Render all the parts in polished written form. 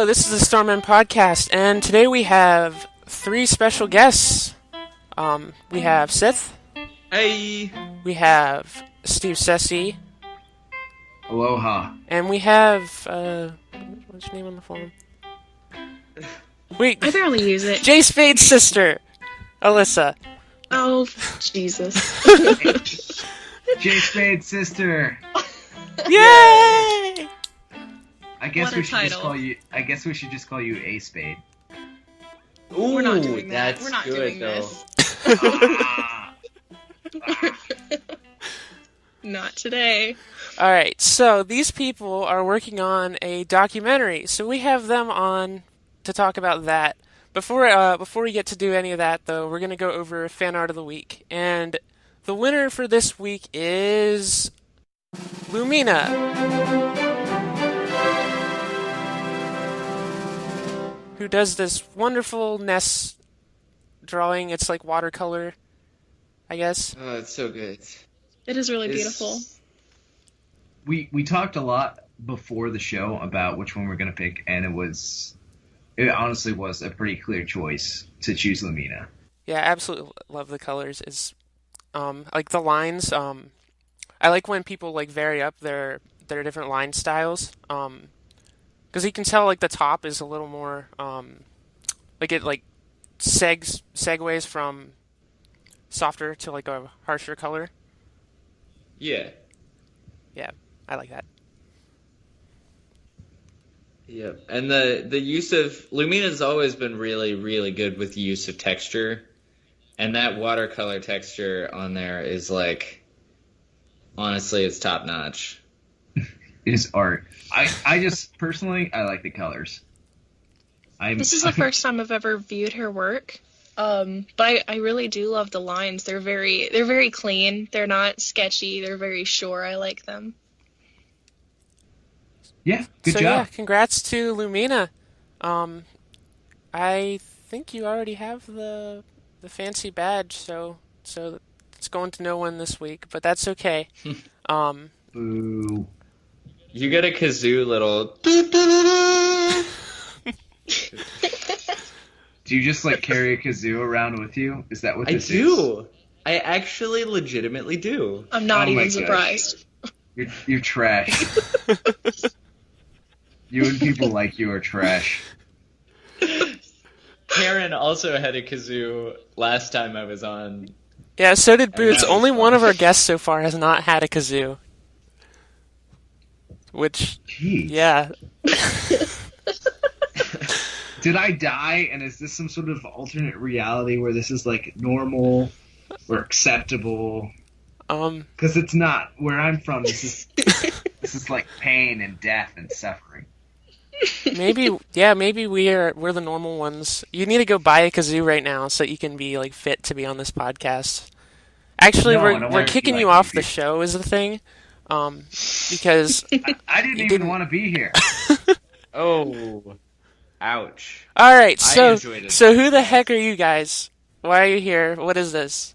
Hello, this is the Starmen podcast, and today we have three special guests. We have Sith. Hey! We have stevesesy. Aloha. And we have, what's your name on the phone? Wait. I barely use it. J Spade's sister, Alyssa. Oh, Jesus. J Spade's sister. Yay! I guess What a we should just title. call you. I guess we should just call you A Spade. Ooh, We're not doing that. that's We're not good, doing though. this. Ah. Not today. Alright, so these people are working on a documentary, so we have them on to talk about that. Before we get to do any of that, though, we're going to go over fan art of the week. And the winner for this week is Lumina. Who does this wonderful Ness drawing. It's like watercolor, I guess. Oh, it's so good. It is really It's- beautiful. We talked a lot before the show about which one we're gonna pick, and it honestly was a pretty clear choice to choose Lumina. Yeah, I absolutely love the colors. It's like the lines. I like when people like vary up their different line styles. Because you can tell like the top is a little more like it like segues from softer to like a harsher color. Yeah. Yeah, I like that. Yep. And the use of Lumina's always been really, really good with the use of texture. And that watercolor texture on there is like, honestly, it's top notch. It is art. I just personally I like the colors. This is the first time I've ever viewed her work. But I really do love the lines. They're very clean. They're not sketchy. They're very sure. I like them. Yeah, good So job. yeah, congrats to Lumina. I think you already have the fancy badge, so it's going to no one this week, but that's okay. Boo. You get a kazoo little. Do you just like carry a kazoo around with you? Is that what I this is? do. I actually legitimately do. I'm not Oh my even gosh. surprised. You're trash. You and people like you are trash. Karen also had a kazoo last time I was on. Yeah, so did And Boots. that was Only one fun. of our guests so far has not had a kazoo. Which, Jeez. yeah. Did I die, and is this some sort of alternate reality where this is like normal or acceptable? Because it's not. Where I'm from, this is like pain and death and suffering. Maybe we're the normal ones. You need to go buy a kazoo right now so that you can be like fit to be on this podcast. Actually, No, I don't we're wanna be kicking like you off you. the show is the thing. Because I didn't You even didn't- want to be here. Oh. Ouch. all right, I so enjoyed it. who the heck are you guys? Why are you here? What is this?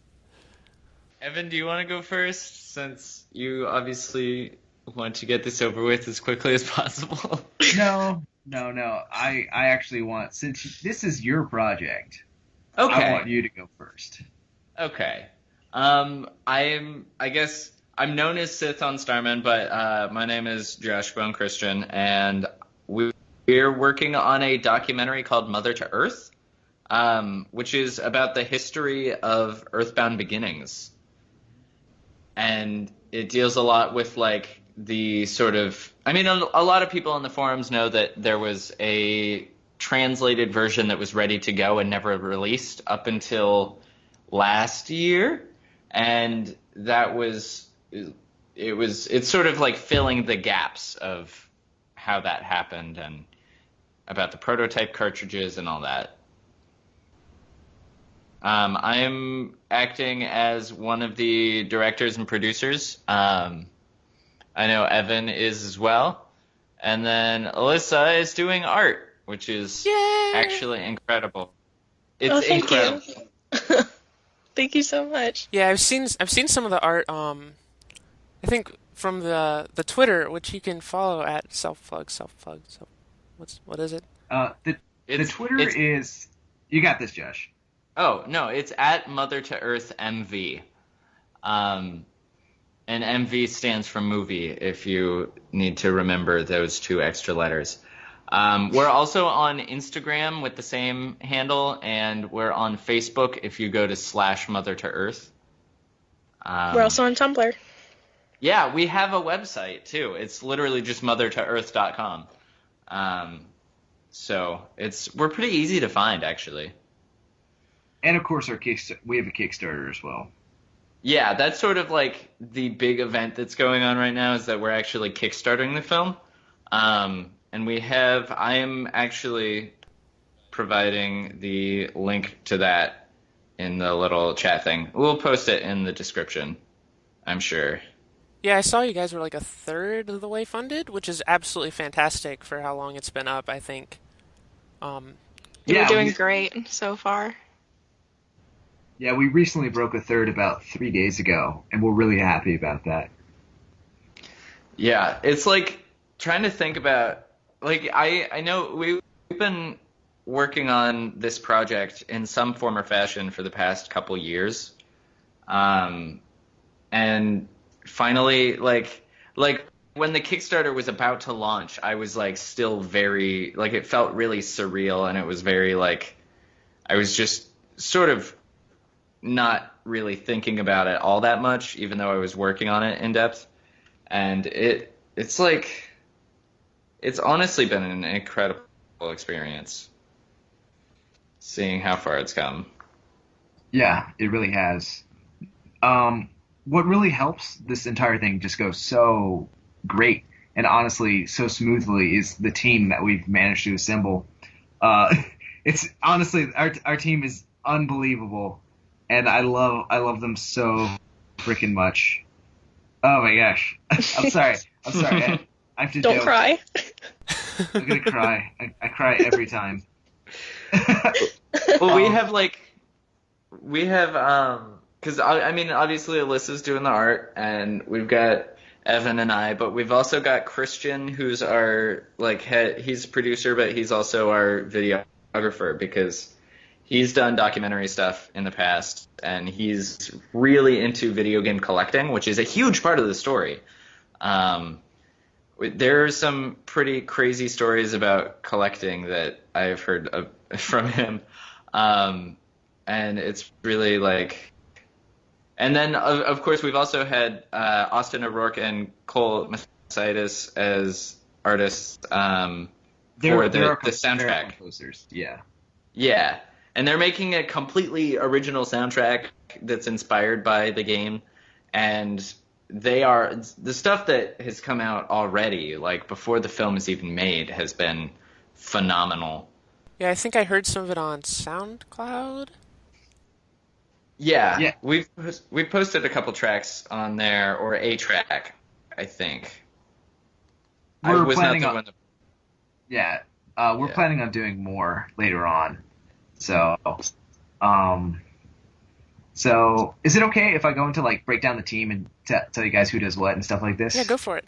Evan, do you want to go first, since you obviously want to get this over with as quickly as possible? No. I actually want, since this is your project, Okay. I want you to go first. Okay. I guess I'm known as Sith on Starmen, but my name is Josh Bone Christian, and we're working on a documentary called Mother to Earth, which is about the history of EarthBound Beginnings. And it deals a lot with like the sort of, I mean, a lot of people on the forums know that there was a translated version that was ready to go and never released up until last year, and it's sort of like filling the gaps of how that happened and about the prototype cartridges and all that. I'm acting as one of the directors and producers. I know Evan is as well. And then Alyssa is doing art, which is Yay! actually incredible. It's Oh, thank you. incredible. Thank you so much. Yeah, I've seen some of the art. I think from the Twitter, which you can follow at self-plug. What is it? The Twitter is. You got this, Josh. Oh no, it's at Mother to Earth MV. And MV stands for movie, if you need to remember those 2 extra letters. We're also on Instagram with the same handle, and we're on Facebook if you go to /Mother to Earth. We're also on Tumblr. Yeah, we have a website too. It's literally just mothertooearth.com. So we're pretty easy to find, actually. And of course, we have a Kickstarter as well. Yeah, that's sort of like the big event that's going on right now, is that we're actually kickstarting the film. And I am actually providing the link to that in the little chat thing. We'll post it in the description, I'm sure. Yeah, I saw you guys were like a third of the way funded, which is absolutely fantastic for how long it's been up, I think. We're doing great so far. Yeah, we recently broke a third about 3 days ago, and we're really happy about that. Yeah, it's like trying to think about, like, I know we've been working on this project in some form or fashion for the past couple years. And finally, like when the Kickstarter was about to launch, I was like still very, like, it felt really surreal, and it was very like, I was just sort of not really thinking about it all that much, even though I was working on it in depth. And it's like, it's honestly been an incredible experience seeing how far it's come. Yeah, it really has. What really helps this entire thing just go so great and honestly so smoothly is the team that we've managed to assemble. It's honestly, our team is unbelievable. And I love them so freaking much. Oh my gosh. I'm sorry. I have to Don't joke. cry. I'm gonna cry. I cry every time. Well, we have because I mean, obviously Alyssa's doing the art, and we've got Evan and I, but we've also got Christian, who's our he's a producer, but he's also our videographer, because he's done documentary stuff in the past, and he's really into video game collecting, which is a huge part of the story. There are some pretty crazy stories about collecting that I've heard from him. And it's really like... And then, of course, we've also had Austin O'Rourke and Cole Messitis as artists for the soundtrack. Composers. Yeah. Yeah. And they're making a completely original soundtrack that's inspired by the game. And the stuff that has come out already, like before the film is even made, has been phenomenal. Yeah, I think I heard some of it on SoundCloud. Yeah. We've posted a couple tracks on there, or a track, I think. We're planning on doing more later on. So is it okay if I go into break down the team and tell you guys who does what and stuff like this? Yeah, go for it.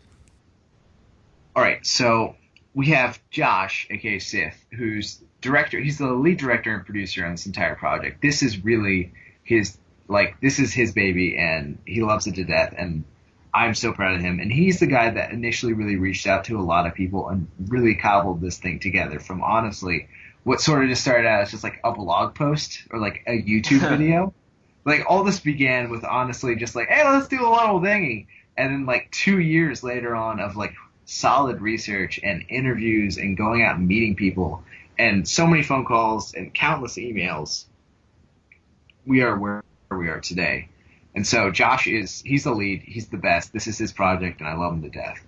All right, so we have Josh, aka Sith, who's director. He's the lead director and producer on this entire project. This is really this is his baby, and he loves it to death, and I'm so proud of him. And he's the guy that initially really reached out to a lot of people and really cobbled this thing together from, honestly, what sort of just started out as just a blog post or a YouTube video. All this began with, honestly, just hey, let's do a little thingy. And then 2 years later on of solid research and interviews and going out and meeting people and so many phone calls and countless emails, we are where we are today. And so Josh he's the lead. He's the best. This is his project, and I love him to death.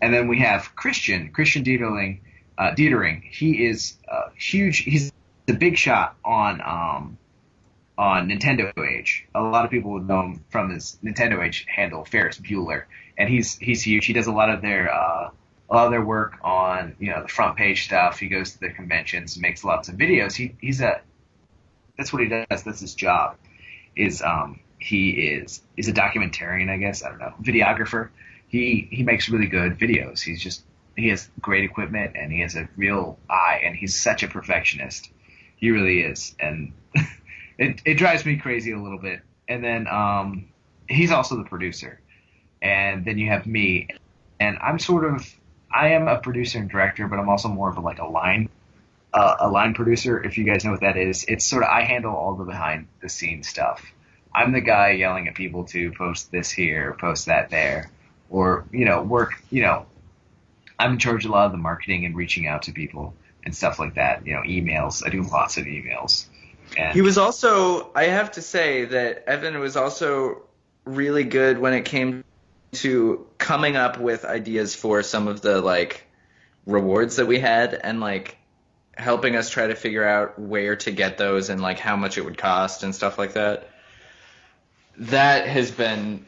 And then we have Christian Dietering. He is huge. He's the big shot on Nintendo Age. A lot of people would know him from his Nintendo Age handle, Ferris Bueller, and he's huge. He does a lot of their work on the front page stuff. He goes to the conventions, makes lots of videos. That's what he does. That's his job. He's a documentarian, I guess. I don't know, videographer. He makes really good videos. He's just he has great equipment, and he has a real eye, and he's such a perfectionist. He really is, and it drives me crazy a little bit. And then he's also the producer, and then you have me, and I am a producer and director, but I'm also more of a line producer. If you guys know what that is, it's sort of I handle all the behind the scenes stuff. I'm the guy yelling at people to post this here, post that there, or work. I'm in charge of a lot of the marketing and reaching out to people and stuff like that. Emails. I do lots of emails. And he was also, I have to say that Evan was also really good when it came to coming up with ideas for some of the rewards that we had, and helping us try to figure out where to get those and how much it would cost and stuff like that. That has been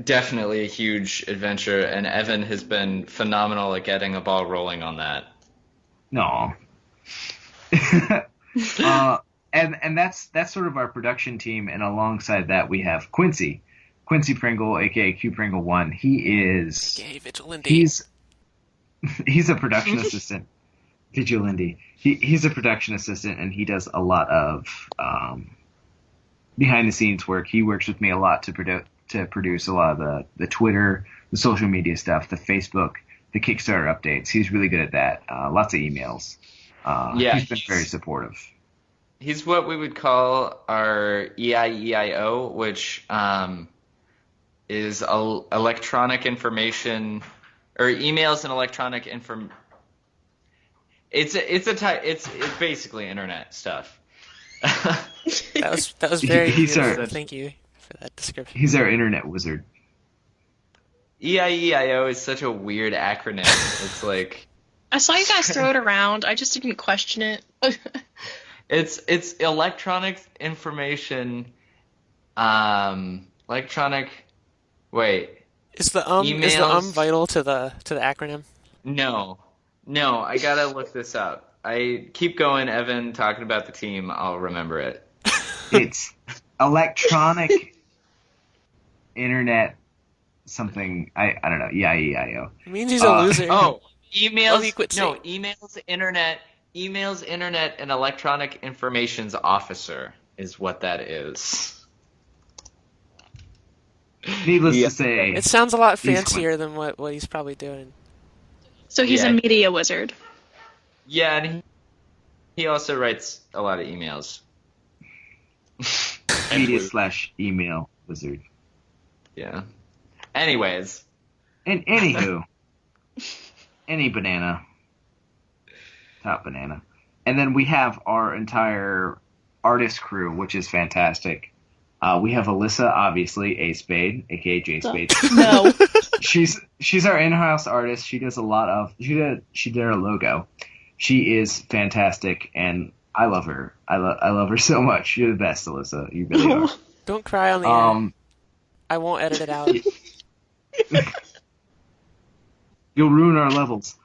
definitely a huge adventure, and Evan has been phenomenal at getting a ball rolling on that. No. And that's sort of our production team, and alongside that we have Quincy Pringle, aka Q Pringle 1. He is Vigilante. He's a production assistant. Vigilante. He's a production assistant, and he does a lot of behind the scenes work. He works with me a lot to produce a lot of the Twitter, the social media stuff, the Facebook, the Kickstarter updates. He's really good at that. Lots of emails. He's been very supportive. He's what we would call our EIEIO, which is electronic information, or emails and electronic inform. It's basically internet stuff. That was very beautiful. Thank you for that description. He's our internet wizard. EIEIO is such a weird acronym. It's I saw you guys throw it around. I just didn't question it. It's electronic information. Electronic. Wait. Is the emails, vital to the acronym? No, I gotta look this up. I keep going, Evan, talking about the team. I'll remember it. It's electronic internet something. I don't know. EIEIO. It means he's a loser. Oh, emails. No, emails, internet, and electronic information's officer is what that is. Needless to say, it sounds a lot fancier than what he's probably doing. So he's a media wizard. Yeah, and he also writes a lot of emails. Media/email wizard. Yeah. Anyways. And anywho, any banana. Top banana. And then we have our entire artist crew, which is fantastic. We have Alyssa, obviously, A Spade, aka J Spade. No. She's our in-house artist. She does a lot of. She did our logo. She is fantastic, and I love her. I love her so much. You're the best, Alyssa. You really are. Don't cry on the air. I won't edit it out. You'll ruin our levels.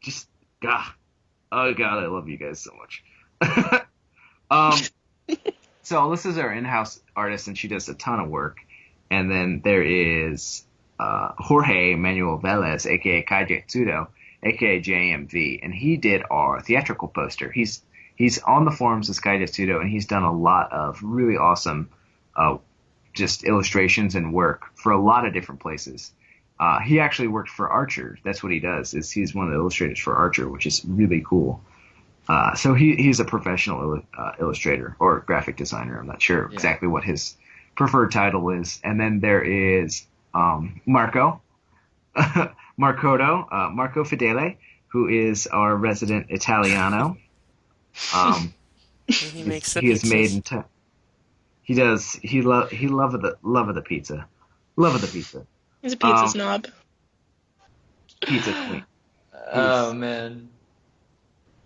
Just oh god, I love you guys so much. So Alyssa's our in-house artist, and she does a ton of work. And then there is Jorge Manuel Velez, aka Kaije Tsudo, aka JMV, and he did our theatrical poster. He's on the forums as Kaije Tsudo, and he's done a lot of really awesome just illustrations and work for a lot of different places. He actually worked for Archer. That's what he does. He's one of the illustrators for Archer, which is really cool. So he's a professional illustrator or graphic designer. I'm not sure exactly what his preferred title is. And then there is Marco Fedele, who is our resident Italiano. He makes the he is pizzas. made he love of the pizza. Love of the pizza. He's a pizza snob. Pizza queen. Oh man.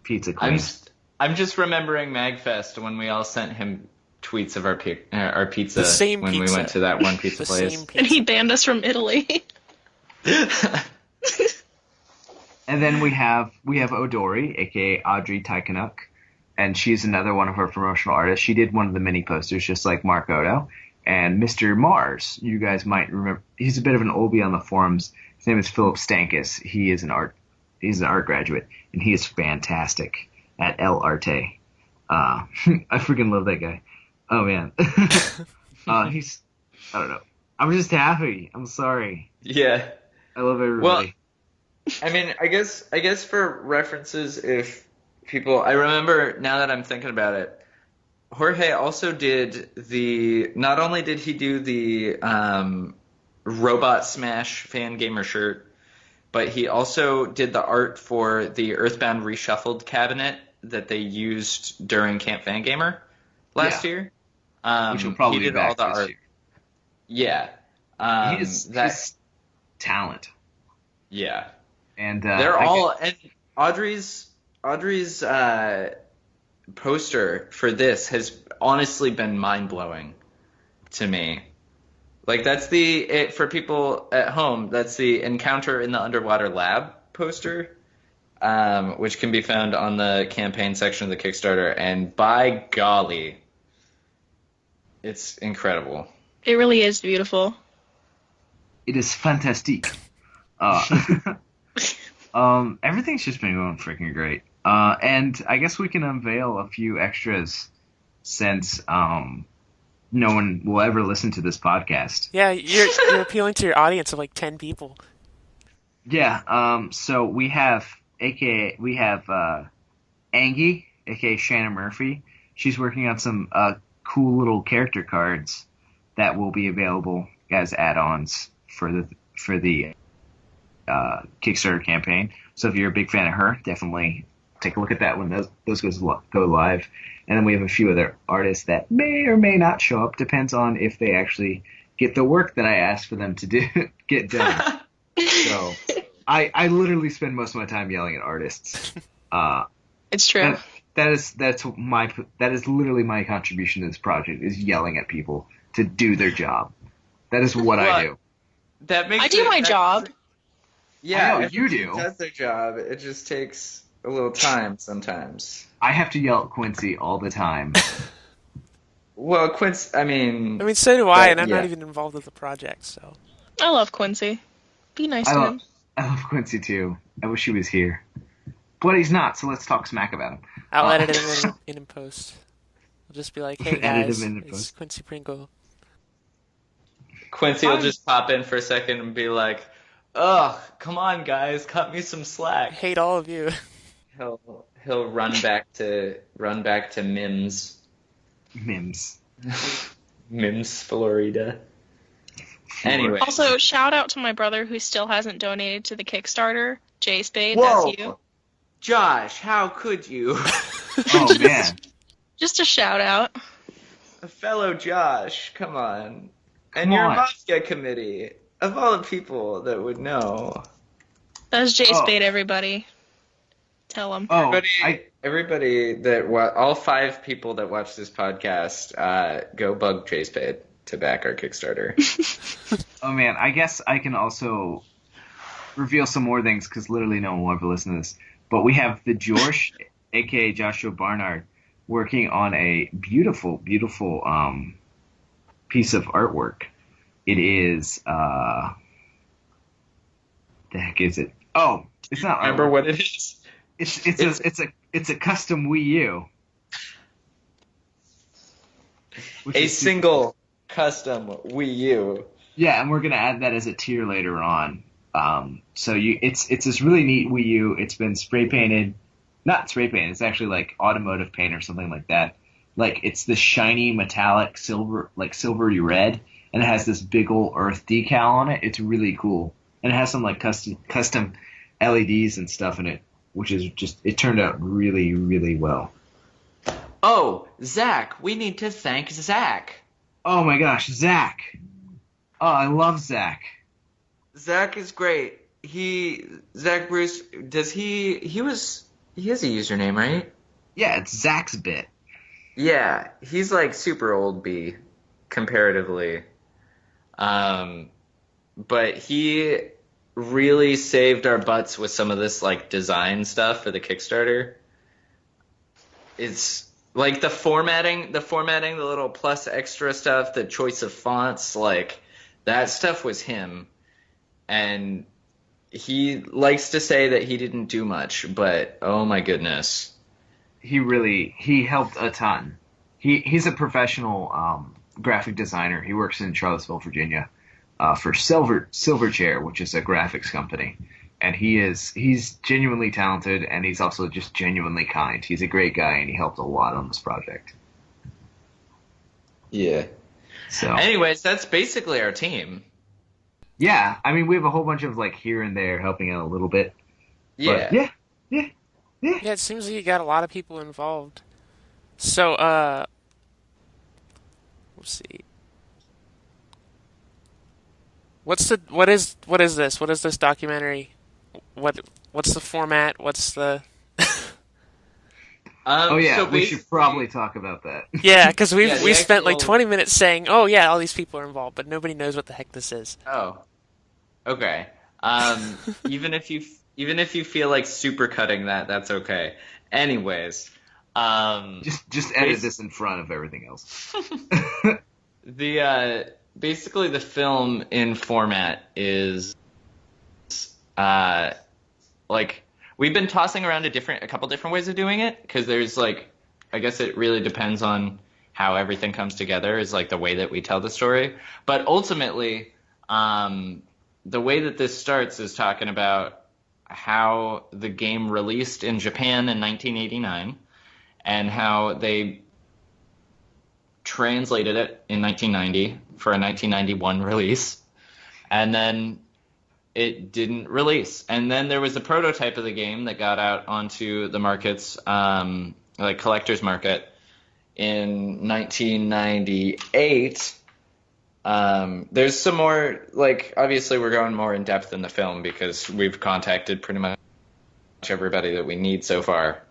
Pizza queen. I'm just remembering MagFest when we all sent him tweets of our pizza The same when pizza. we went to that one pizza place. Same And pizza. he banned us from Italy. And then we have Odori, aka Audrey Taikanuk, and she's another one of our promotional artists. She did one of the mini posters, just like Mark Odo. And Mr. Mars, you guys might remember, he's a bit of an oldie on the forums. His name is Philip Stankus. He's an art graduate, and he is fantastic at El Arte. I freaking love that guy. Oh man. I don't know. I'm just happy. I'm sorry. Yeah. I love everybody. Well, I mean, I guess for references, if people, I remember now that I'm thinking about it, Jorge also did not only did he do the Robot Smash fan gamer shirt, but he also did the art for the EarthBound Reshuffled cabinet that they used during Camp Fangamer last year. Which will probably be back all the this art. year. Yeah. His talent. Yeah. And and Audrey's poster for this has honestly been mind-blowing to me. Like, that's for people at home, that's the Encounter in the Underwater Lab poster, which can be found on the campaign section of the Kickstarter, and by golly, it's incredible. It really is beautiful. It is fantastique. Everything's just been going freaking great. And I guess we can unveil a few extras since no one will ever listen to this podcast. Yeah, you're appealing to your audience of like 10 people. Yeah. So we have Angie, aka Shannon Murphy. She's working on some cool little character cards that will be available as add-ons for the Kickstarter campaign. So if you're a big fan of her, definitely take a look at that when those go live. And then we have a few other artists that may or may not show up. Depends on if they actually get the work that I asked for them to get done. So I literally spend most of my time yelling at artists. It's true. That is literally my contribution to this project, is yelling at people to do their job. That is what I do. I do my job. Yeah, I know, you do. Does their job. It just takes a little time sometimes. I have to yell at Quincy all the time. Well, Quincy, I mean, so do I, and I'm not even involved with the project, so. I love Quincy. Be nice to him. I love Quincy too. I wish he was here. But he's not, so let's talk smack about him. I'll edit him in post. I'll just be like, hey guys, Edit him in it's post. Quincy Pringle. Quincy will just pop in for a second and be like, ugh, come on guys, cut me some I slack. hate all of you. He'll run back to Mims. Mims, Florida. Anyway. Also, shout out to my brother who still hasn't donated to the Kickstarter. Jay Spade, Whoa! that's you. Josh, how could you? Oh man. Just a shout out. A fellow Josh, come on. And Come your on. Mafia committee, of all the people that would know. That's Jay Oh. Spade, everybody. Tell him. Oh, Everybody all 5 people that watch this podcast, go bug Jay Spade to back our Kickstarter. oh man, I guess I can also reveal some more things because literally no one will ever listen to this. But we have the George, aka Joshua Barnard, working on a beautiful, beautiful piece of artwork. It is the heck is it? Oh, it's not. Remember artwork. what it is? It's a custom Wii U. A single custom Wii U. Yeah, and we're gonna add that as a tier later on. So it's this really neat Wii U. It's been spray painted, not spray painted. It's actually like automotive paint or something like that. Like it's this shiny metallic silver, like silvery red, and it has this big old Earth decal on it. It's really cool, and it has some like custom LEDs and stuff in it, which is it turned out really, really well. Oh, Zach, we need to thank Zach. Oh my gosh, Zach! Oh, I love Zach. Zach is great. Zach Bruce, he has a username, right? Yeah, it's Zach's Bit. Yeah, he's like super old B, comparatively. But he really saved our butts with some of this like design stuff for the Kickstarter. It's like the formatting, the little plus extra stuff, the choice of fonts, like that stuff was him. And he likes to say that he didn't do much, but oh my goodness. He helped a ton. He's a professional graphic designer. He works in Charlottesville, Virginia, for Silverchair, which is a graphics company. And he's genuinely talented, and he's also just genuinely kind. He's a great guy, and he helped a lot on this project. Yeah. So, anyways, that's basically our team. Yeah, I mean, we have a whole bunch of like here and there helping out a little bit. Yeah. But yeah. Yeah, it seems like you got a lot of people involved. So, let's see. What is this? What is this documentary? What's the format? What's the Oh yeah, so we should probably talk about that. Yeah, because we spent like actual- 20 minutes saying, "Oh yeah, all these people are involved," but nobody knows what the heck this is. Oh. Okay. Even if you feel like super cutting that, that's okay. Anyways, Just edit this in front of everything else. basically the film in format is like we've been tossing around a couple different ways of doing it because there's like I guess it really depends on how everything comes together is like the way that we tell the story. But ultimately, the way that this starts is talking about how the game released in Japan in 1989 and how they translated it in 1990 for a 1991 release, and then it didn't release. And then there was a prototype of the game that got out onto the markets, like collector's market, in 1998. There's some more, like, obviously we're going more in depth in the film because we've contacted pretty much everybody that we need so far.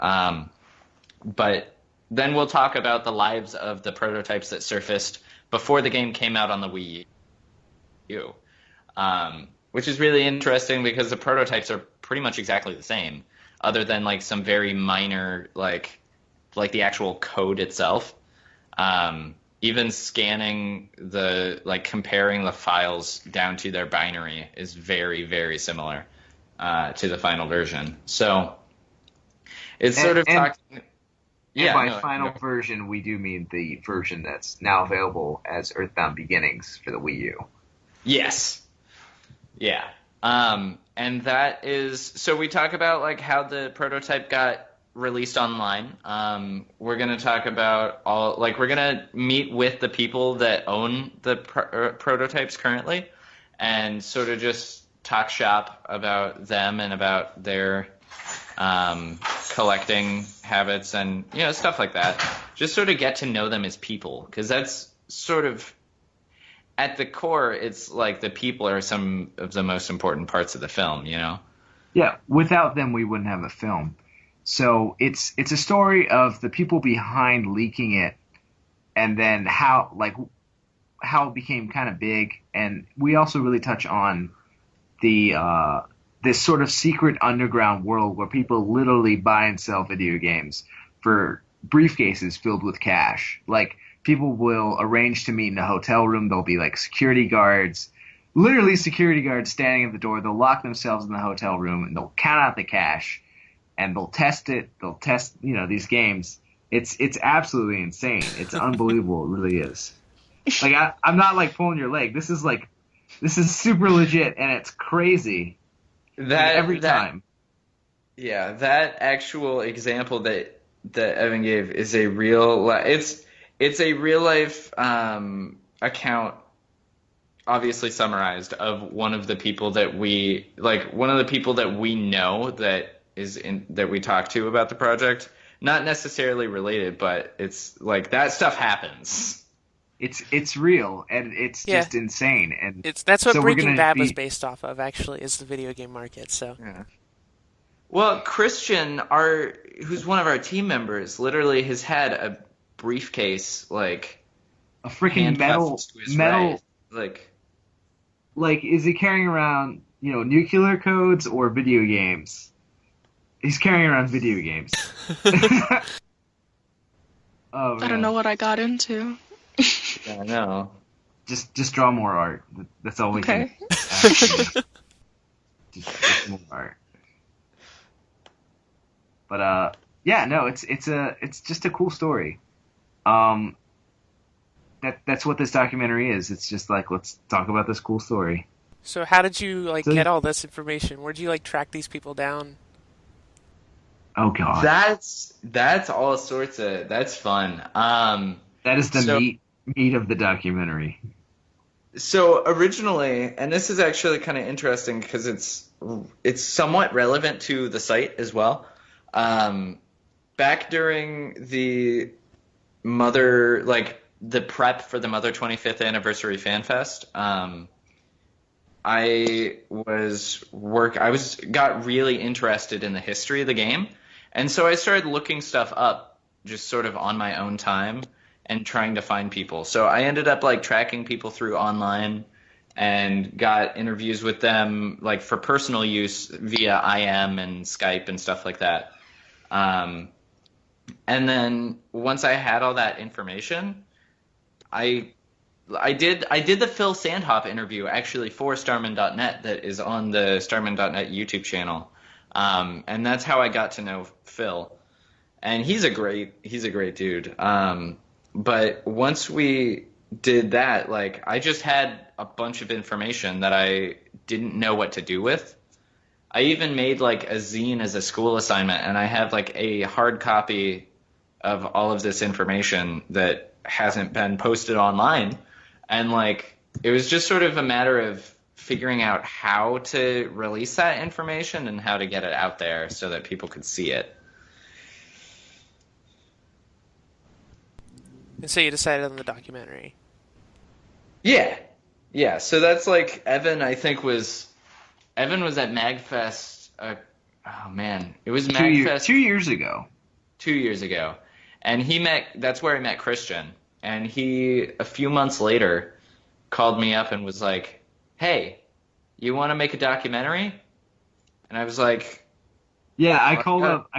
But then we'll talk about the lives of the prototypes that surfaced before the game came out on the Wii U, which is really interesting because the prototypes are pretty much exactly the same, other than like some very minor, like the actual code itself. Even scanning comparing the files down to their binary is very, very similar to the final version. So it's sort of talking. Yeah, by final version, we do mean the version that's now available as EarthBound Beginnings for the Wii U. Yes. Yeah. And that is so we talk about like how the prototype got released online. We're going to talk about we're going to meet with the people that own the prototypes currently and sort of just talk shop about them and about their collecting habits and, stuff like that. Just sort of get to know them as people, because that's sort of at the core, it's like the people are some of the most important parts of the film, Yeah, without them, we wouldn't have a film. So it's a story of the people behind leaking it, and then how it became kind of big. And we also really touch on the this sort of secret underground world where people literally buy and sell video games for briefcases filled with cash. Like, people will arrange to meet in a hotel room. There'll be like security guards, literally security guards standing at the door. They'll lock themselves in the hotel room and they'll count out the cash. And they'll test it. They'll test, these games. It's absolutely insane. It's unbelievable. It really is. Like, I'm not like pulling your leg. This is super legit, and it's crazy. Every time. Yeah, that actual example that Evan gave is a real. It's a real life account, obviously summarized, of one of the people that we know that we talked to about the project. Not necessarily related, but it's like that stuff happens. It's real, and it's just insane. And that's what Breaking Bad was based off of, actually, is the video game market. So yeah. Well, Christian, who's one of our team members, literally has had a briefcase, like a freaking metal, right. like is he carrying around nuclear codes or video games? He's carrying around video games. Oh, man. I don't know what I got into. Yeah, I know. Just draw more art. That's all we can. Just more. But yeah, no, it's just a cool story. That's what this documentary is. It's just like, let's talk about this cool story. So how did you get all this information? Where did you track these people down? Oh God, that's all sorts of that's fun. That is the meat of the documentary. So originally, and this is actually kind of interesting because it's somewhat relevant to the site as well. Back during the the prep for the Mother 25th Anniversary Fan Fest, I got really interested in the history of the game, and so I started looking stuff up just sort of on my own time and trying to find people. So I ended up tracking people through online and got interviews with them for personal use via IM and Skype and stuff like that. And then once I had all that information, I did the Phil Sandhop interview actually for Starmen.net that is on the Starmen.net YouTube channel, and that's how I got to know Phil, and he's a great dude. But once we did that, I just had a bunch of information that I didn't know what to do with. I even made a zine as a school assignment, and I have a hard copy of all of this information that hasn't been posted online. And it was just sort of a matter of figuring out how to release that information and how to get it out there so that people could see it. And so you decided on the documentary. Yeah. So that's Evan. I think was at MagFest. Oh man, it was MagFest 2 years ago. 2 years ago, and that's where I met Christian. And he, a few months later, called me up and was like, "Hey, you want to make a documentary?" And I was like, "Yeah." I called up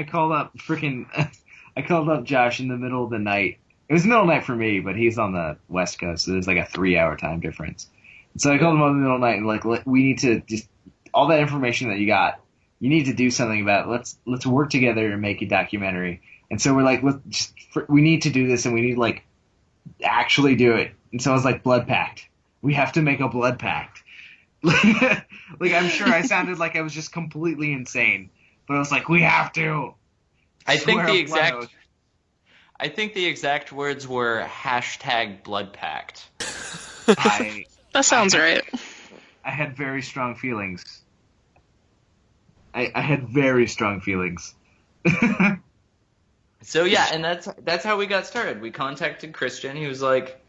Josh in the middle of the night. It was middle of the night for me, but he's on the West Coast, so there's a 3-hour time difference. And so I called him up in the middle of the night and we need to just all that information that you got. You need to do something about it. Let's work together and make a documentary. And so we're we need to do this, and we need actually do it. And so I was blood pact. We have to make a blood pact. I'm sure I sounded like I was just completely insane, but I was we have to. I think the exact words were #blood pact. That sounds right. I had very strong feelings. I had very strong feelings. So yeah, and that's how we got started. We contacted Christian. He was like,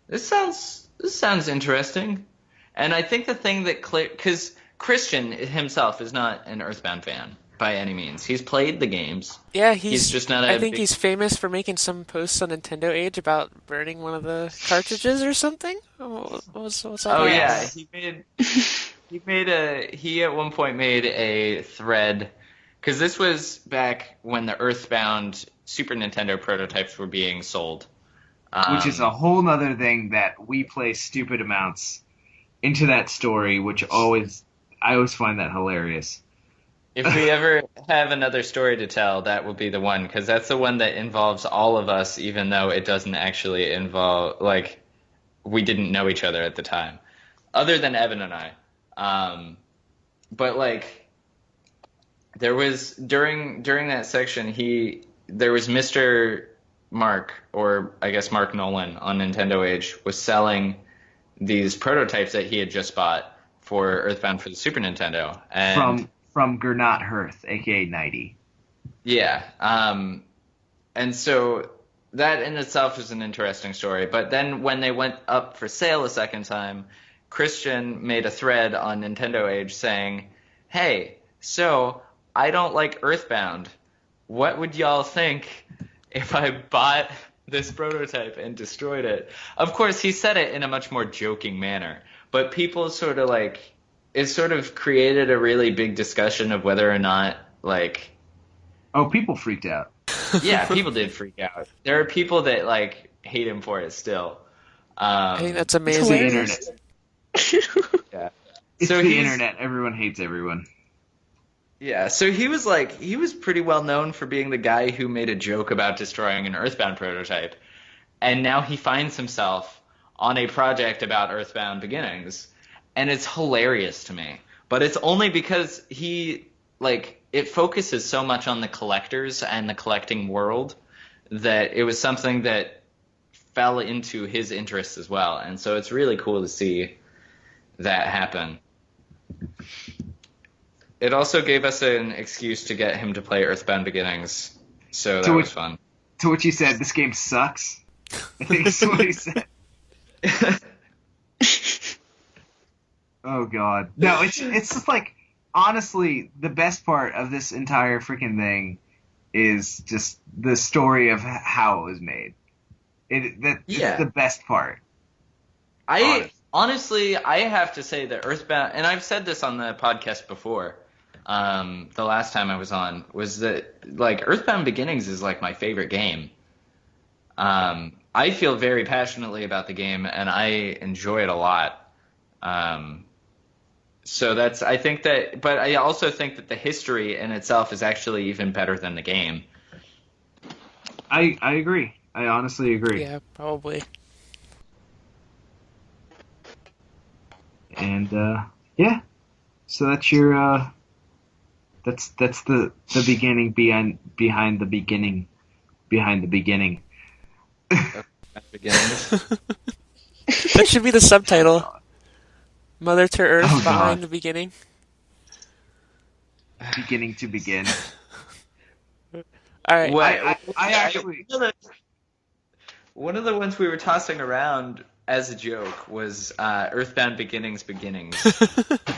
"This sounds interesting," and I think the thing that because Christian himself is not an EarthBound fan by any means. He's played the games. Yeah, he's just not. I think he's famous for making some posts on Nintendo Age about burning one of the cartridges or something. What's that? Oh yeah, he at one point made a thread. Because this was back when the EarthBound Super Nintendo prototypes were being sold. Which is a whole nother thing that we play stupid amounts into that story, which I always find that hilarious. If we ever have another story to tell, that will be the one, because that's the one that involves all of us, even though it doesn't actually involve, we didn't know each other at the time. Other than Evan and I. But, there was during that section there was Mr. Mark, or I guess Mark Nolan on Nintendo Age, was selling these prototypes that he had just bought for EarthBound for the Super Nintendo. And from Gernot Hearth, aka 90. Yeah. And so that in itself is an interesting story. But then when they went up for sale a second time, Christian made a thread on Nintendo Age saying, "Hey, so I don't like EarthBound. What would y'all think if I bought this prototype and destroyed it?" Of course, he said it in a much more joking manner, but people sort of it sort of created a really big discussion of whether or not Oh, people freaked out. Yeah, people did freak out. There are people that hate him for it still. I think that's amazing. It's the internet. Yeah. It's So the internet. Everyone hates everyone. Yeah, so he was pretty well known for being the guy who made a joke about destroying an Earthbound prototype, and now he finds himself on a project about Earthbound Beginnings, and it's hilarious to me. But it's only because it focuses so much on the collectors and the collecting world that it was something that fell into his interests as well, and so it's really cool to see that happen. It also gave us an excuse to get him to play Earthbound Beginnings, so that was fun. To which he said, "This game sucks." I think that's what he said. Oh god, no! It's just like, honestly, the best part of this entire freaking thing is just the story of how it was made. It's the best part. Honestly, I have to say that Earthbound, and I've said this on the podcast before, the last time I was on, was that Earthbound Beginnings is my favorite game. I feel very passionately about the game, and I enjoy it a lot. So I think that, but I also think that the history in itself is actually even better than the game. I agree. I honestly agree. Yeah, probably. And yeah, so that's your that's the beginning behind the beginning behind the beginning. That should be the subtitle. Mother to Earth behind the beginning. Beginning to begin. All right. I actually one of the ones we were tossing around as a joke was Earthbound Beginnings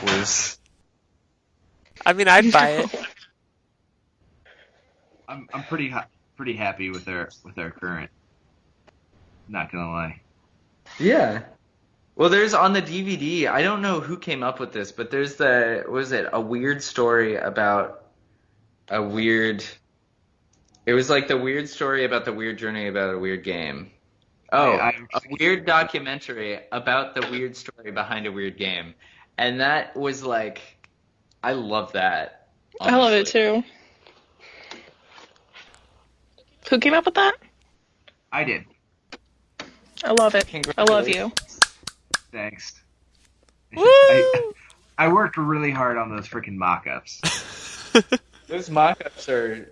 was. I mean, I'd buy it. I'm pretty happy with our current. Not gonna lie. Yeah. Well, there's on the DVD. I don't know who came up with this, but there's a weird story about a weird. It was the weird story about the weird journey about a weird game. Oh, a weird documentary about the weird story behind a weird game. And that was I love that. Honestly. I love it too. Who came up with that? I did. I love it. I love you. Thanks. Woo! I worked really hard on those freaking mock-ups. Those mock-ups are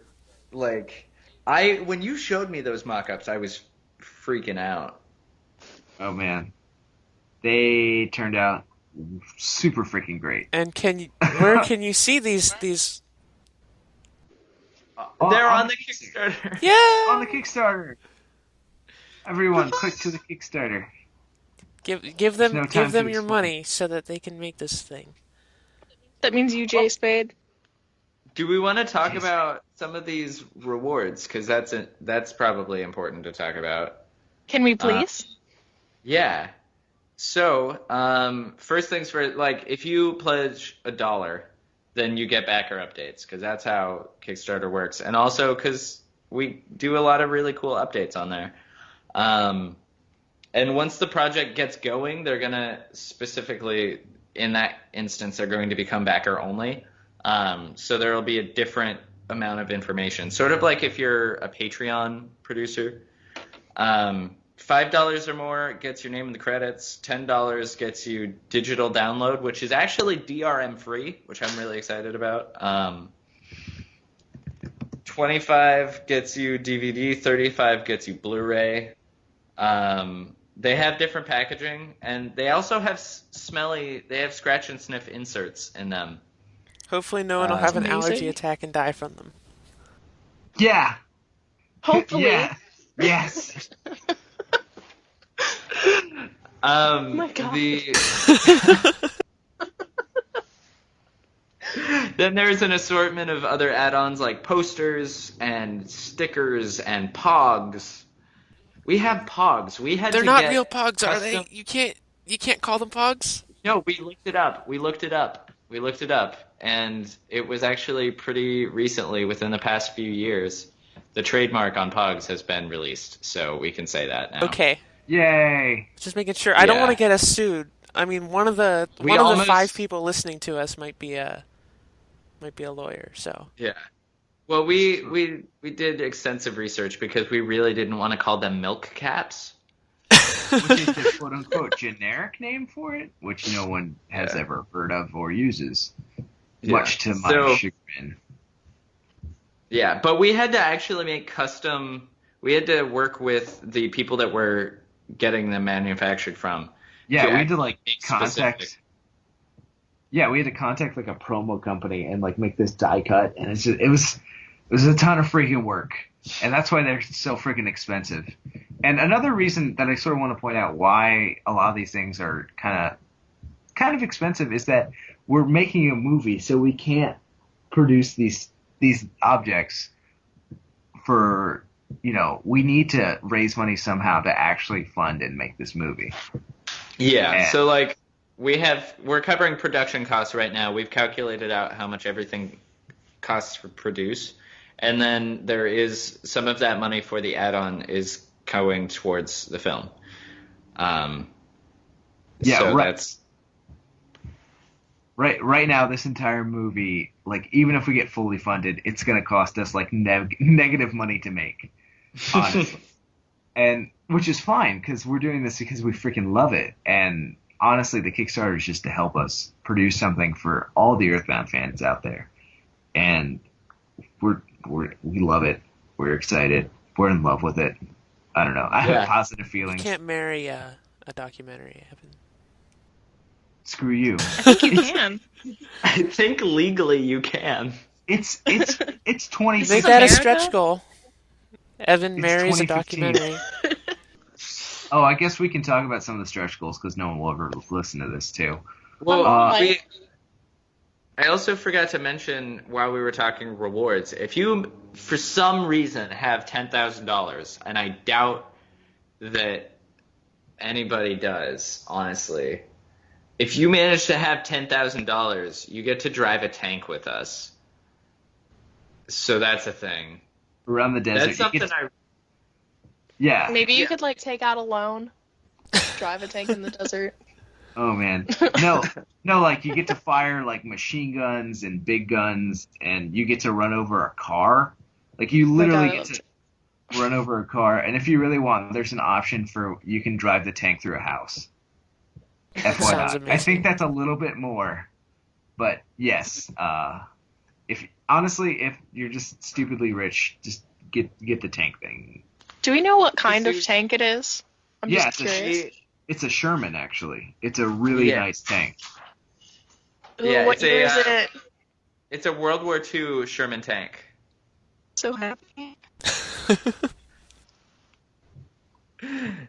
when you showed me those mock-ups, I was freaking out. Oh man. They turned out super freaking great. And where can you see these? They're on the Kickstarter. Yeah, on the Kickstarter. Everyone, click to the Kickstarter. Give them your money so that they can make this thing. That means you, Jay Spade. Do we want to talk about some of these rewards? Because that's probably important to talk about. Can we please? Yeah. So, first things first, if you pledge $1, then you get backer updates, because that's how Kickstarter works. And also because we do a lot of really cool updates on there. And once the project gets going, they're going to specifically, in that instance, they're going to become backer only. So there will be a different amount of information. Sort of like if you're a Patreon producer. $5 or more gets your name in the credits. $10 gets you digital download, which is actually DRM free, which I'm really excited about. $25 gets you DVD. $35 gets you Blu-ray. They have different packaging, and they also have they have scratch and sniff inserts in them. Hopefully no one will have an allergy attack and die from them. Yeah. Hopefully. Yeah. Yes. Oh my God. Then there's an assortment of other add-ons like posters and stickers and pogs. We have pogs. They're not real pogs, are they? You can't call them pogs? No, we looked it up. And it was actually pretty recently, within the past few years, the trademark on pogs has been released, so we can say that now. Okay. Yay. Just making sure. I don't want to get us sued. I mean, one of the five people listening to us might be a lawyer. So Yeah. Well, we did extensive research because we really didn't want to call them milk caps. Which is the quote-unquote generic name for it, which no one has ever heard of or uses, much to my chagrin. Yeah, but we had to actually make custom. We had to work with the people that we're getting them manufactured from. Yeah, we had to like contact. Yeah, we had to contact like a promo company and like make this die cut, and it was a ton of freaking work, and that's why they're so freaking expensive. And another reason that I sort of want to point out why a lot of these things are kind of expensive is that we're making a movie, so we can't produce these objects for, we need to raise money somehow to actually fund and make this movie. Yeah, so like we're covering production costs right now. We've calculated out how much everything costs to produce, and then there is some of that money for the add-on is going towards the film. So right. That's right now, this entire movie, like, even if we get fully funded, it's going to cost us like negative money to make, honestly. And which is fine, because we're doing this because we freaking love it. And honestly, the Kickstarter is just to help us produce something for all the EarthBound fans out there. And we love it. We're excited. We're in love with it. I don't know. I have positive feelings. You can't marry a documentary, Evan. Screw you. I think you can. I think legally you can. It's 20. Make that a stretch goal. Evan marries a documentary. Oh, I guess we can talk about some of the stretch goals because no one will ever listen to this too. Well, I also forgot to mention while we were talking rewards, if you, for some reason, have $10,000, and I doubt that anybody does, honestly, if you manage to have $10,000, you get to drive a tank with us. So that's a thing. Around the desert. That's something Yeah. Maybe you could like take out a loan, drive a tank in the desert. Oh man, no, like you get to fire like machine guns and big guns, and you get to run over a car. Like you literally get to run over a car, and if you really want, there's an option for you can drive the tank through a house. FYI, I think that's a little bit more, but yes, if you're just stupidly rich, just get the tank thing. Do we know what kind of tank it is? I'm just curious. It's a Sherman, actually. It's a really nice tank. Ooh, what year is it? It's a World War II Sherman tank. So happy.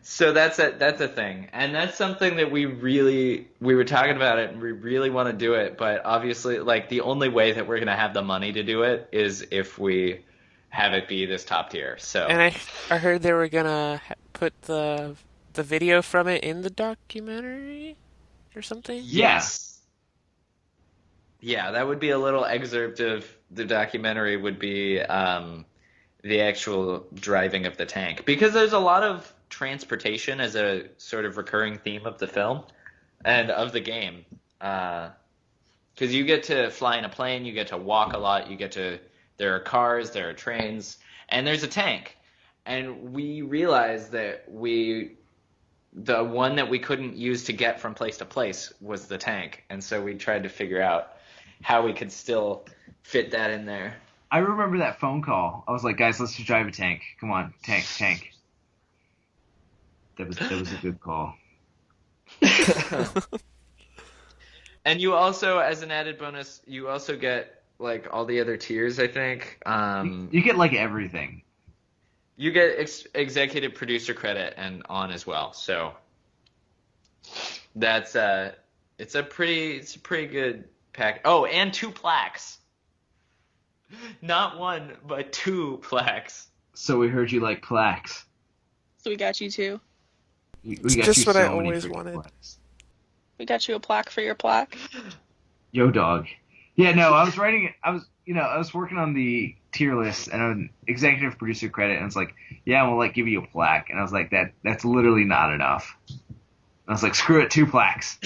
So that's a thing, and that's something that we were talking about it, and we really want to do it, but obviously, like, the only way that we're gonna have the money to do it is if we have it be this top tier. So, and I heard they were gonna put the video from it in the documentary or something. Yes. Yeah, that would be a little excerpt of the documentary. Would be the actual driving of the tank, because there's a lot of transportation as a sort of recurring theme of the film and of the game. Because you get to fly in a plane, you get to walk a lot, there are cars, there are trains, and there's a tank. And we realized that the one that we couldn't use to get from place to place was the tank. And so we tried to figure out how we could still fit that in there. I remember that phone call. I was like, guys, let's just drive a tank. Come on, tank. That was a good call. And you also, as an added bonus, you also get like all the other tiers, I think. You get like everything. You get executive producer credit and on as well. So that's it's a pretty good pack. Oh, and 2 plaques. Not 1, but 2 plaques. So we heard you like plaques. So we got you 2. We it's got just you what so I many always freaking wanted. plaques. We got you a plaque for your plaque. Yo, dog. Yeah, no, I was working on the tier list and an executive producer credit, and it's like, yeah, we'll like give you a plaque, and I was like, that's literally not enough. I was like, screw it, 2 plaques.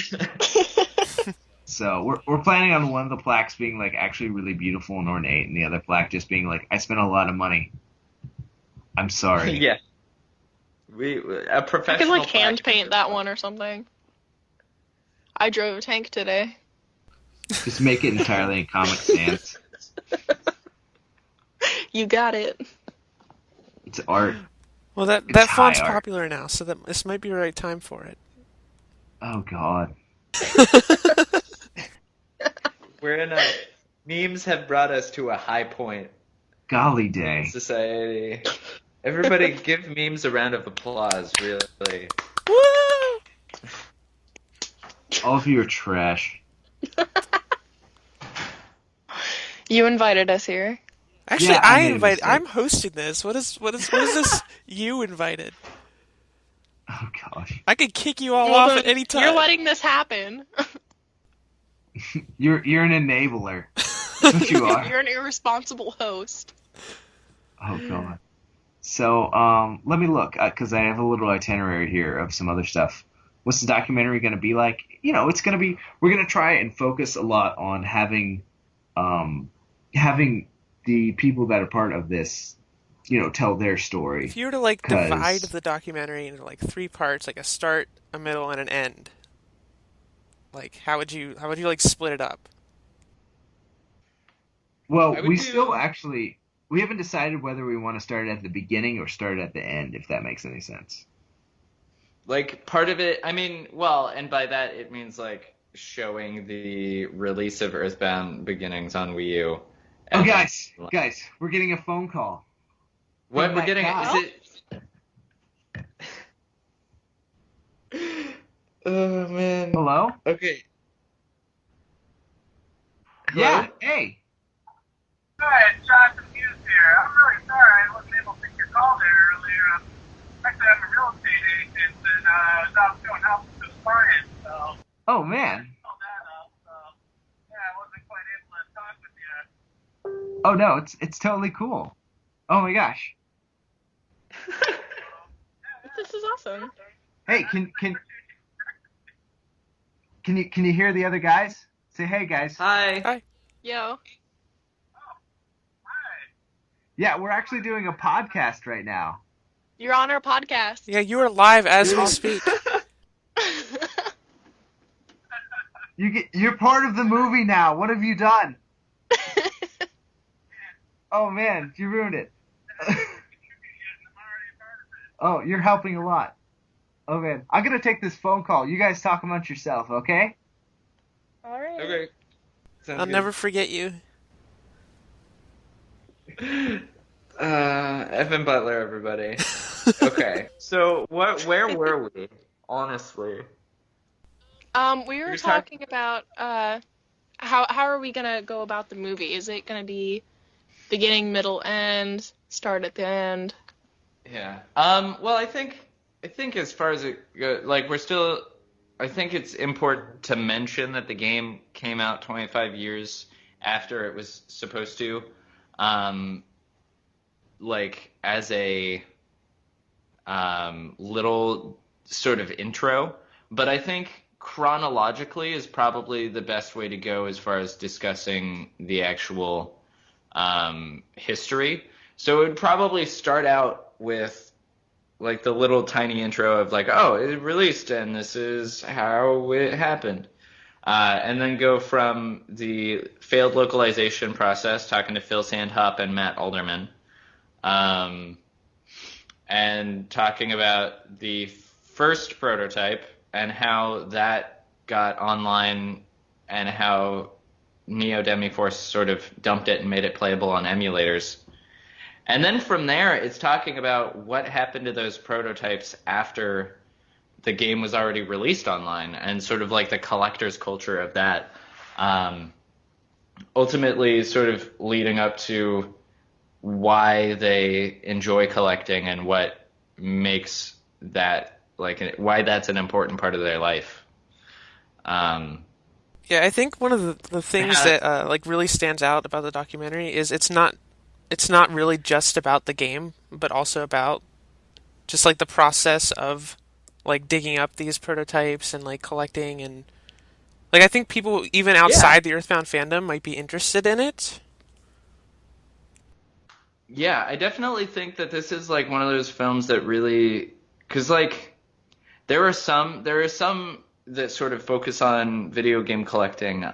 So we're planning on one of the plaques being like actually really beautiful and ornate, and the other plaque just being like, I spent a lot of money. I'm sorry. Yeah. A I professional could like hand plaque. paint that one or something. I drove a tank today. Just make it entirely in Comic Sans. You got it. It's art. Well, that It's font's high art. popular now, so that this might be the right time for it. Oh God. We're in a memes have brought us to a high point Golly in day. society. Everybody give memes a round of applause, really. Woo! All of you are trash. You invited us here. Actually, Yeah, I I made a invite. mistake. I'm hosting this. What is this? You invited. Oh gosh. I could kick you all Well, off then at any time. You're letting this happen. You're an enabler. That's what you are. You're an irresponsible host. Oh God. So let me look because I have a little itinerary here of some other stuff. What's the documentary going to be like? You know, it's going to be. We're going to try and focus a lot on having the people that are part of this, you know, tell their story. If you were to like 'Cause- divide the documentary into like 3 parts, like a start, a middle, and an end, like how would you like split it up? Well, I would we do- still actually we haven't decided whether we want to start it at the beginning or start it at the end, if that makes any sense. Like part of it, I mean, well, and by that it means like showing the release of EarthBound Beginnings on Wii U. Oh, And guys, we're getting a phone call. what From we're that getting guy. is it? Oh man. Hello? Okay. Yeah. Hey. Hi, it's Jonathan Hughes here. I'm really sorry I wasn't able to take your call there earlier. Actually, I'm a real estate agent, and I was out doing houses with clients, so Oh man. all that up. So, yeah, I wasn't quite able to talk with you. Oh no, it's totally cool. Oh my gosh. This is awesome. Hey, can you hear the other guys? Say hey, guys. Hi. Yo. Hi. Yeah, we're actually doing a podcast right now. You're on our podcast. Yeah, you are live as we speak. You're part of the movie now. What have you done? Oh man, you ruined it. Oh, you're helping a lot. Oh man, I'm gonna take this phone call. You guys talk amongst yourself, okay? All right. Okay. Sounds I'll good. never forget you. Evan Butler, everybody. Okay. So where were we? Honestly. We were You're talking about how are we gonna go about the movie? Is it gonna be beginning, middle, end, start at the end? Yeah. Well, I think as far as it goes, like I think it's important to mention that the game came out 25 years after it was supposed to, like as a little sort of intro. But I think chronologically is probably the best way to go as far as discussing the actual history. So it would probably start out with like the little tiny intro of like, oh, it released and this is how it happened. And then go from the failed localization process, talking to Phil Sandhop and Matt Alderman, and talking about the first prototype and how that got online and how Neo Demiforce sort of dumped it and made it playable on emulators. And then from there, it's talking about what happened to those prototypes after the game was already released online and sort of like the collector's culture of that. Ultimately, sort of leading up to why they enjoy collecting and what makes that, like, why that's an important part of their life. Yeah, I think one of the things that like really stands out about the documentary is it's not really just about the game, but also about just like the process of like digging up these prototypes and like collecting and like I think people even Yeah. outside the Earthbound fandom might be interested in it. Yeah, I definitely think that this is like one of those films that really, because like there are some that sort of focus on video game collecting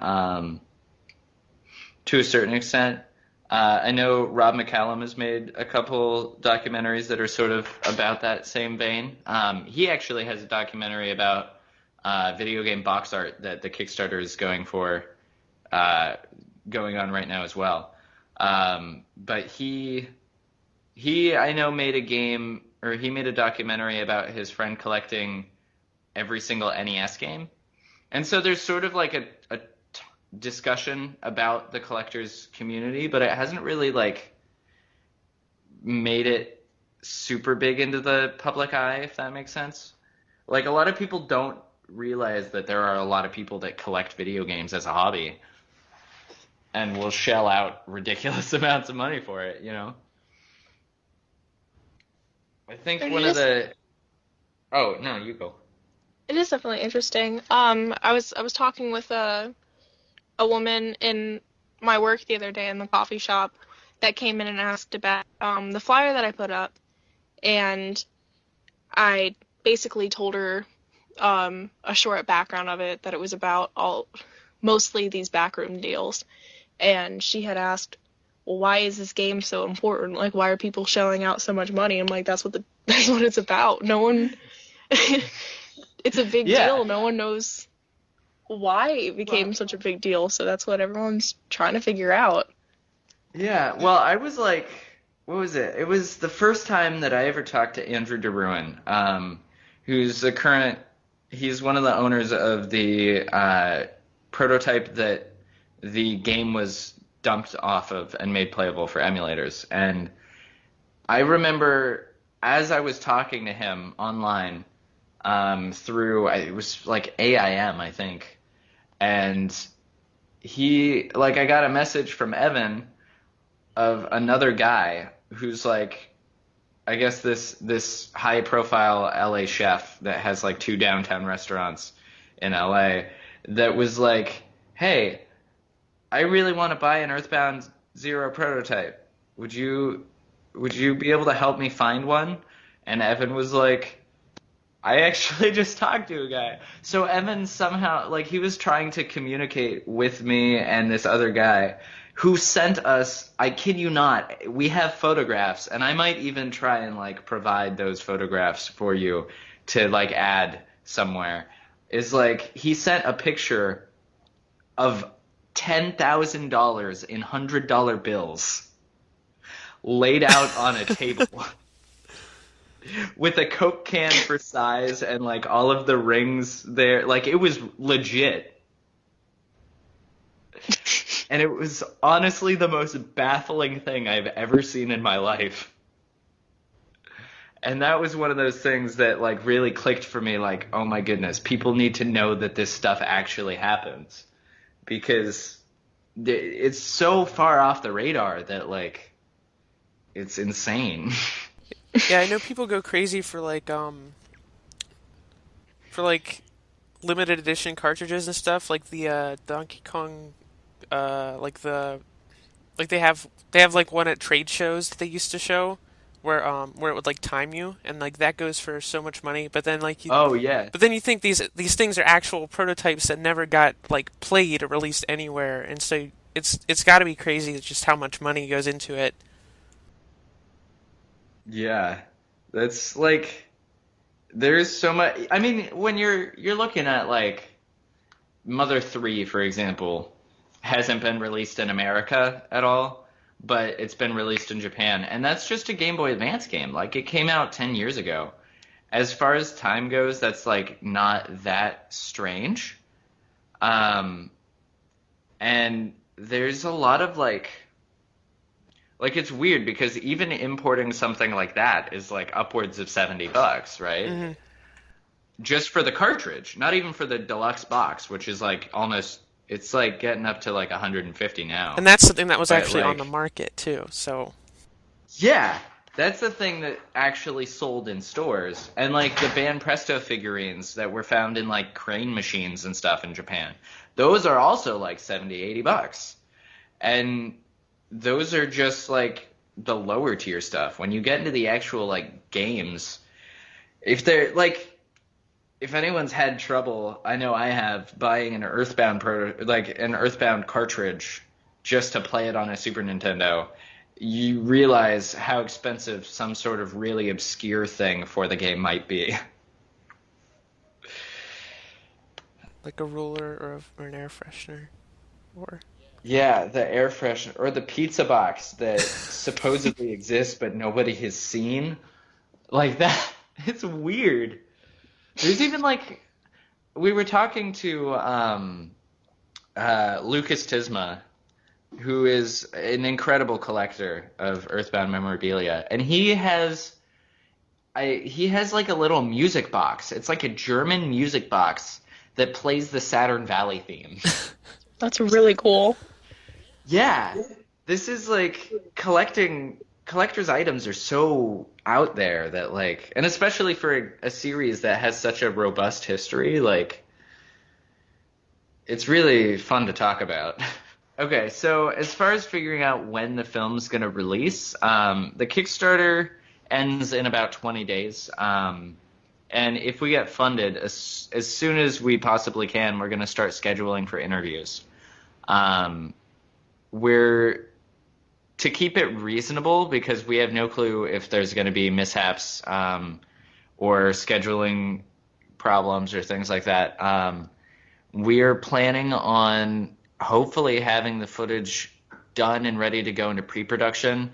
to a certain extent. I know Rob McCallum has made a couple documentaries that are sort of about that same vein. He actually has a documentary about video game box art that the Kickstarter is uh, going on right now as well. But he I know made a game or he made a documentary about his friend collecting every single NES game. And so there's sort of like a discussion about the collectors community, but it hasn't really like made it super big into the public eye, if that makes sense. Like a lot of people don't realize that there are a lot of people that collect video games as a hobby and will shell out ridiculous amounts of money for it, you know? I think It one of is the Oh, no, you go. it is definitely interesting. I was talking with a woman in my work the other day in the coffee shop that came in and asked about the flyer that I put up, and I basically told her a short background of it, that it was about all mostly these backroom deals, and she had asked, well, why is this game so important? Like, why are people shelling out so much money? I'm like, that's what it's about. No one, it's a big Yeah. deal. No one knows why it Well, became such a big deal. So that's what everyone's trying to figure out. yeah. Well, I was like, what was it? It was the first time that I ever talked to Andrew DeRuin, who's he's one of the owners of the prototype that the game was dumped off of and made playable for emulators. And I remember as I was talking to him online through, it was like AIM, I think, and I got a message from Evan of another guy who's like, I guess this high profile LA chef that has like two downtown restaurants in LA that was like, hey, I really want to buy an Earthbound Zero prototype. Would you be able to help me find one? And Evan was like, I actually just talked to a guy. So Evan somehow, like, he was trying to communicate with me and this other guy who sent us, I kid you not, we have photographs, and I might even try and, like, provide those photographs for you to, like, add somewhere. Is like, he sent a picture of $10,000 in $100 bills laid out on a table. With a Coke can for size and like all of the rings there. Like it was legit. And it was honestly the most baffling thing I've ever seen in my life. And that was one of those things that like really clicked for me, like, oh my goodness, people need to know that this stuff actually happens. Because it's so far off the radar that like it's insane. Yeah, I know people go crazy for like limited edition cartridges and stuff, like the Donkey Kong, like they have like one at trade shows that they used to show, where it would like time you, and like that goes for so much money. Oh yeah. But then you think these things are actual prototypes that never got like played or released anywhere, and so it's got to be crazy just how much money goes into it. Yeah. That's like there's so much. I mean, when you're looking at like Mother 3, for example, hasn't been released in America at all, but it's been released in Japan, and that's just a Game Boy Advance game. Like it came out 10 years ago. As far as time goes, that's like not that strange. Um, and there's a lot of like it's weird because even importing something like that is like upwards of $70, right? Hmm. Just for the cartridge, not even for the deluxe box, which is like almost it's like getting up to like 150 now. And that's something that was But actually on the like market too. So yeah, That's the thing that actually sold in stores. And like the Ban Presto figurines that were found in like crane machines and stuff in Japan. Those are also like 70, $80. And those are just like the lower tier stuff. When you get into the actual like games, if they're like, if anyone's had trouble, I know I have, buying an Earthbound cartridge just to play it on a Super Nintendo, you realize how expensive some sort of really obscure thing for the game might be. Like a ruler or an air freshener, or Yeah, the air freshener or the pizza box that supposedly exists but nobody has seen. Like that, it's weird. There's even like, we were talking to Lucas Tisma, who is an incredible collector of Earthbound memorabilia, and he has like a little music box. It's like a German music box that plays the Saturn Valley theme. That's really cool. Yeah, this is like collector's items are so out there that like, and especially for a series that has such a robust history, like it's really fun to talk about. Okay, so as far as figuring out when the film's going to release, the Kickstarter ends in about 20 days. And if we get funded, as soon as we possibly can, we're going to start scheduling for interviews. To keep it reasonable, because we have no clue if there's going to be mishaps or scheduling problems or things like that, we are planning on hopefully having the footage done and ready to go into pre-production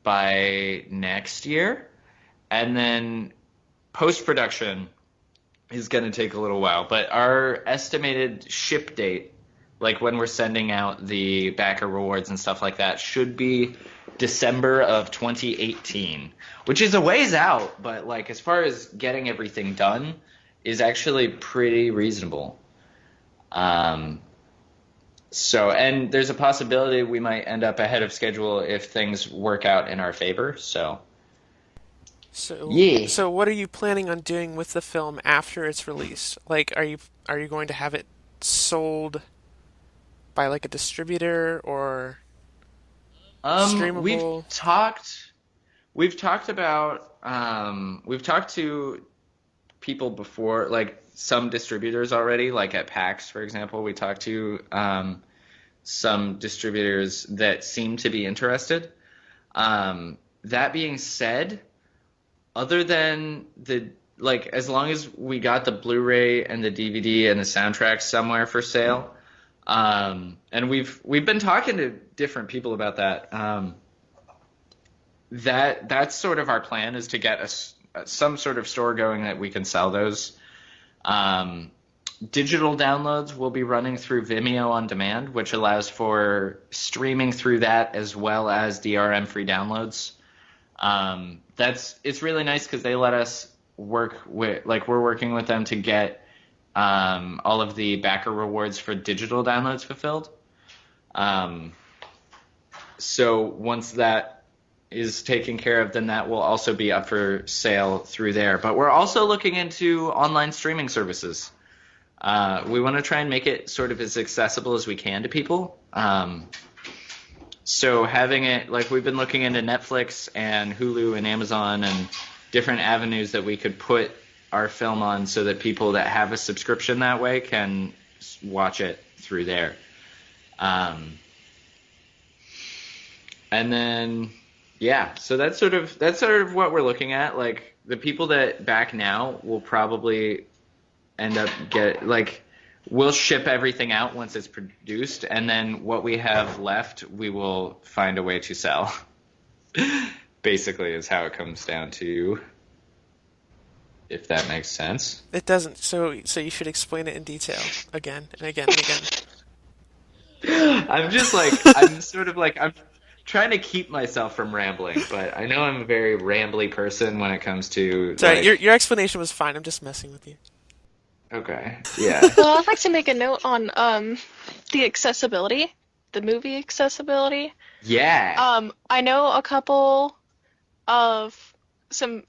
by next year. And then post-production is going to take a little while. But our estimated ship date, like when we're sending out the backer rewards and stuff like that, should be December of 2018, which is a ways out, but like as far as getting everything done is actually pretty reasonable. So, and there's a possibility we might end up ahead of schedule if things work out in our favor. So yeah. So what are you planning on doing with the film after it's released? Like, are you going to have it sold by like a distributor or streamable? We've talked to people before, like some distributors already, like at PAX, for example. We talked to some distributors that seem to be interested. That being said, other than as long as we got the Blu-ray and the DVD and the soundtrack somewhere for sale, and we've been talking to different people about that. That's sort of our plan, is to get some sort of store going that we can sell those. Digital downloads will be running through Vimeo on demand, which allows for streaming through that as well as DRM-free downloads. It's really nice because they let us work with, like, we're working with them to get all of the backer rewards for digital downloads fulfilled. So once that is taken care of, then that will also be up for sale through there. But we're also looking into online streaming services. We want to try and make it sort of as accessible as we can to people. So having it, like, we've been looking into Netflix and Hulu and Amazon and different avenues that we could put our film on so that people that have a subscription that way can watch it through there. And then, yeah, so that's sort of what we're looking at. Like, the people that back now will probably end up we'll ship everything out once it's produced, and then what we have left, we will find a way to sell. Basically is how it comes down to, if that makes sense. It doesn't. So you should explain it in detail again and again and again. I'm trying to keep myself from rambling, but I know I'm a very rambly person when it comes to... Sorry, your explanation was fine. I'm just messing with you. Okay, yeah. Well, I'd like to make a note on the accessibility, the movie accessibility. Yeah. I know a couple of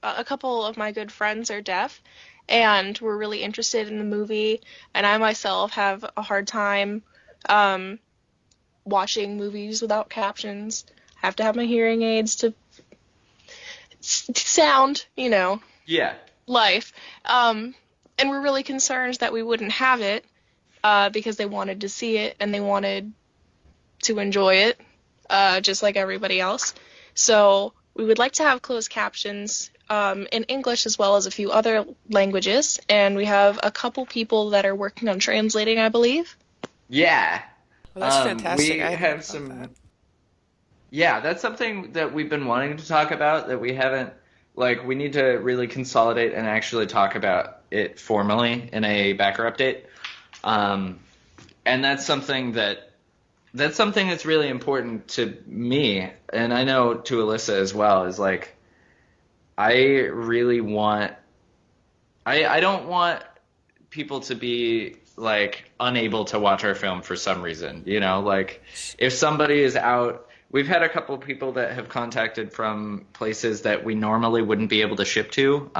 a couple of my good friends are deaf and were really interested in the movie, and I myself have a hard time watching movies without captions. I have to have my hearing aids to sound, Yeah. life. And we're really concerned that we wouldn't have it because they wanted to see it and they wanted to enjoy it just like everybody else. So we would like to have closed captions in English as well as a few other languages, and we have a couple people that are working on translating, I believe. Yeah. Well, that's fantastic. We I hadn't have thought some. that. Yeah, that's something that we've been wanting to talk about that we haven't. Like, we need to really consolidate and actually talk about it formally in a backer update. And that's something that's really important to me, and I know to Alyssa as well, is like, I really want. I don't want people to be like unable to watch our film for some reason. Like, if somebody is out. We've had a couple of people that have contacted from places that we normally wouldn't be able to ship to.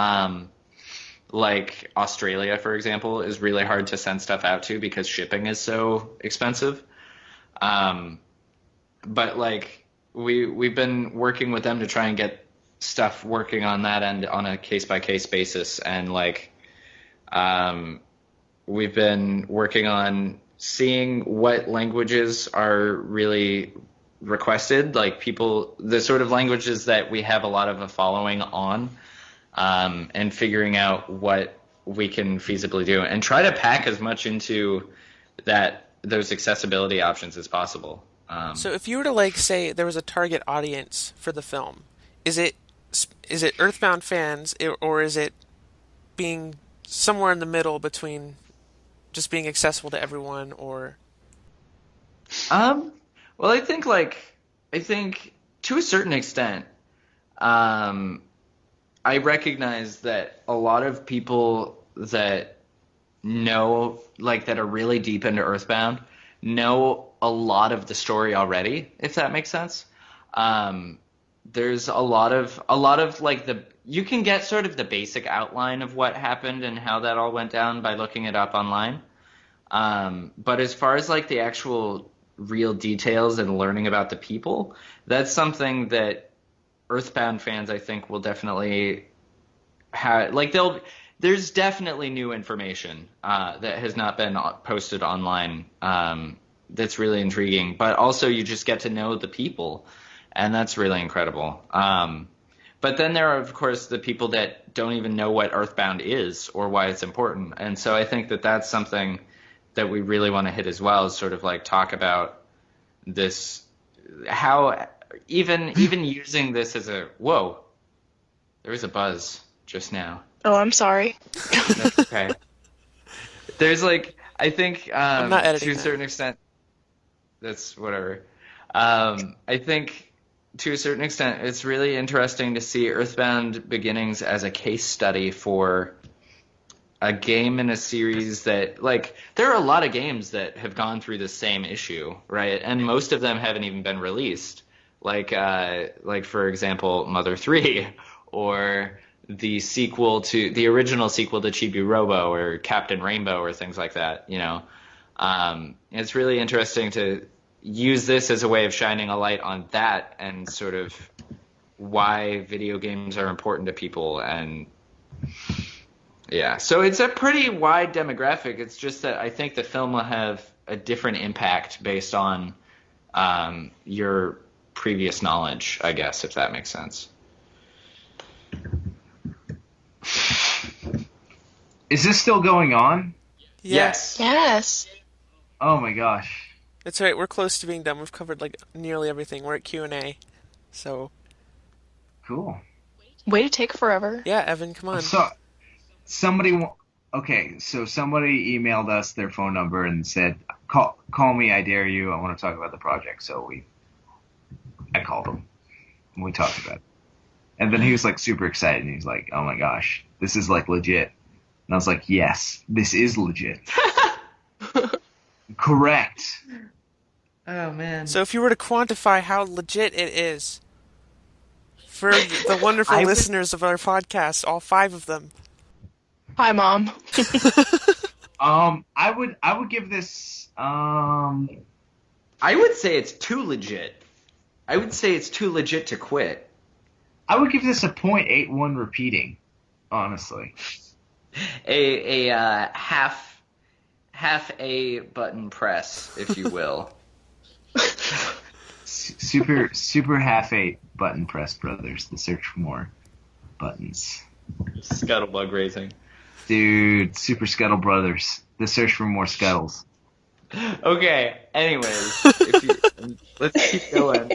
Like Australia, for example, is really hard to send stuff out to because shipping is so expensive. But like we've been working with them to try and get stuff working on that end on a case by case basis, and like we've been working on seeing what languages are really requested, like the sort of languages that we have a lot of a following on, and figuring out what we can feasibly do and try to pack as much into those accessibility options as possible. So if you were to like say there was a target audience for the film, is it EarthBound fans, or is it being somewhere in the middle between just being accessible to everyone, or? Well, I think to a certain extent, I recognize that a lot of people that know, like, that are really deep into EarthBound know a lot of the story already, if that makes sense. There's a lot of like you can get sort of the basic outline of what happened and how that all went down by looking it up online. But as far as like the actual real details and learning about the people, that's something that EarthBound fans, I think, will definitely have. Like, there's definitely new information that has not been posted online that's really intriguing, but also you just get to know the people, and that's really incredible. But then there are, of course, the people that don't even know what EarthBound is or why it's important, and so I think that that's something that we really want to hit as well, is sort of like talk about this, how even using this as a whoa, there was a buzz just now. Oh, I'm sorry. That's okay. There's like, I think I'm not editing to a that. certain extent, that's whatever. I think to a certain extent, it's really interesting to see EarthBound Beginnings as a case study for a game in a series that, like, there are a lot of games that have gone through the same issue, right? And most of them haven't even been released. Like for example, Mother 3, or the original sequel to Chibi Robo, or Captain Rainbow, or things like that, It's really interesting to use this as a way of shining a light on that and sort of why video games are important to people. And yeah, so it's a pretty wide demographic. It's just that I think the film will have a different impact based on your previous knowledge, I guess, if that makes sense. Is this still going on? Yes. Yes. Oh my gosh. That's right. We're close to being done. We've covered like nearly everything. We're at Q&A. So Cool. Way to take forever. yeah, Evan, come on. So somebody emailed us their phone number and said, call me, I dare you. I want to talk about the project. So I called him and we talked about it. And then he was like super excited, and he was like, oh my gosh, this is like legit. And I was like, yes, this is legit. Correct. Oh man. So if you were to quantify how legit it is, for the wonderful listeners of our podcast, all 5 of them. Hi, Mom. I would give this. I would say it's too legit. I would say it's too legit to quit. I would give this a .81 repeating, honestly. A half A button press, if you will. Super half 8 button press, brothers. The search for more buttons. Scuttlebug raising. Dude, Super Scuttle Brothers. The search for more scuttles. Okay, anyways, let's keep going.